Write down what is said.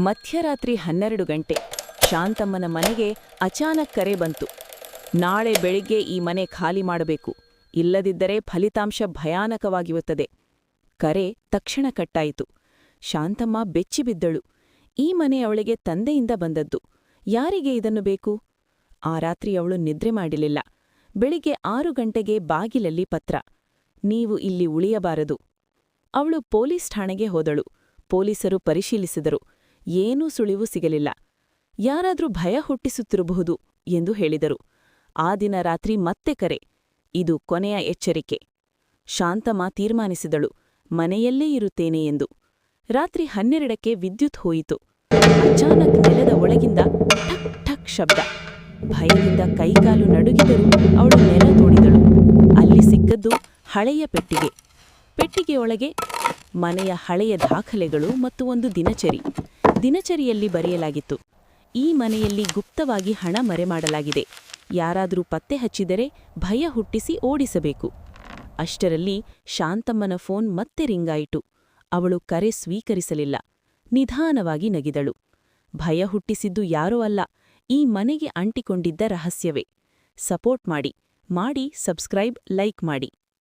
ಮಧ್ಯರಾತ್ರಿ 12 ಗಂಟೆ ಶಾಂತಮ್ಮನ ಮನೆಗೆ ಅಚಾನಕ್ ಕರೆ ಬಂತು. ನಾಳೆ ಬೆಳಿಗ್ಗೆ ಈ ಮನೆ ಖಾಲಿ ಮಾಡಬೇಕು, ಇಲ್ಲದಿದ್ದರೆ ಫಲಿತಾಂಶ ಭಯಾನಕವಾಗಿರುತ್ತದೆ. ಕರೆ ತಕ್ಷಣ ಕಟ್ಟಾಯಿತು. ಶಾಂತಮ್ಮ ಬೆಚ್ಚಿಬಿದ್ದಳು. ಈ ಮನೆ ಅವಳಿಗೆ ತಂದೆಯಿಂದ ಬಂದದ್ದು. ಯಾರಿಗೆ ಇದನ್ನು ಬೇಕು? ಆ ರಾತ್ರಿ ಅವಳು ನಿದ್ರೆ ಮಾಡಲಿಲ್ಲ. ಬೆಳಿಗ್ಗೆ 6 ಗಂಟೆಗೆ ಬಾಗಿಲಲ್ಲಿ ಪತ್ರ. ನೀವು ಇಲ್ಲಿ ಉಳಿಯಬಾರದು. ಅವಳು ಪೊಲೀಸ್ ಠಾಣೆಗೆ ಹೋದಳು. ಪೊಲೀಸರು ಪರಿಶೀಲಿಸಿದರು. ಏನೂ ಸುಳಿವು ಸಿಗಲಿಲ್ಲ. ಯಾರಾದ್ರೂ ಭಯ ಹುಟ್ಟಿಸುತ್ತಿರಬಹುದು ಎಂದು ಹೇಳಿದರು. ಆ ದಿನ ರಾತ್ರಿ ಮತ್ತೆ ಕರೆ. ಇದು ಕೊನೆಯ ಎಚ್ಚರಿಕೆ. ಶಾಂತಮ್ಮ ತೀರ್ಮಾನಿಸಿದಳು, ಮನೆಯಲ್ಲೇ ಇರುತ್ತೇನೆ ಎಂದು. ರಾತ್ರಿ 12ಕ್ಕೆ ವಿದ್ಯುತ್ ಹೋಯಿತು. ಅಚಾನಕ್ ನೆಲದ ಒಳಗಿಂದ ಠಕ್ ಠಕ್ ಶಬ್ದ. ಭಯದಿಂದ ಕೈಕಾಲು ನಡುಗಿದರೂ ಅವಳು ನೆಲ ತೋಡಿದಳು. ಅಲ್ಲಿ ಸಿಕ್ಕದ್ದು ಹಳೆಯ ಪೆಟ್ಟಿಗೆ. ಪೆಟ್ಟಿಗೆಯೊಳಗೆ ಮನೆಯ ಹಳೆಯ ದಾಖಲೆಗಳು ಮತ್ತು ಒಂದು ದಿನಚರಿ. ದಿನಚರಿಯಲ್ಲಿ ಬರೆಯಲಾಗಿತ್ತು, ಈ ಮನೆಯಲ್ಲಿ ಗುಪ್ತವಾಗಿ ಹಣ ಮರೆಮಾಡಲಾಗಿದೆ. ಯಾರಾದರೂ ಪತ್ತೆ ಹಚ್ಚಿದರೆ ಭಯ ಹುಟ್ಟಿಸಿ ಓಡಿಸಬೇಕು. ಅಷ್ಟರಲ್ಲಿ ಶಾಂತಮ್ಮನ ಫೋನ್ ಮತ್ತೆ ರಿಂಗಾಯಿತು. ಅವಳು ಕರೆ ಸ್ವೀಕರಿಸಲಿಲ್ಲ. ನಿಧಾನವಾಗಿ ನಗಿದಳು. ಭಯ ಹುಟ್ಟಿಸಿದ್ದು ಯಾರೋ ಅಲ್ಲ, ಈ ಮನೆಗೆ ಅಂಟಿಕೊಂಡಿದ್ದ ರಹಸ್ಯವೇ. ಸಪೋರ್ಟ್ ಮಾಡಿ, ಸಬ್ಸ್ಕ್ರೈಬ್, ಲೈಕ್ ಮಾಡಿ.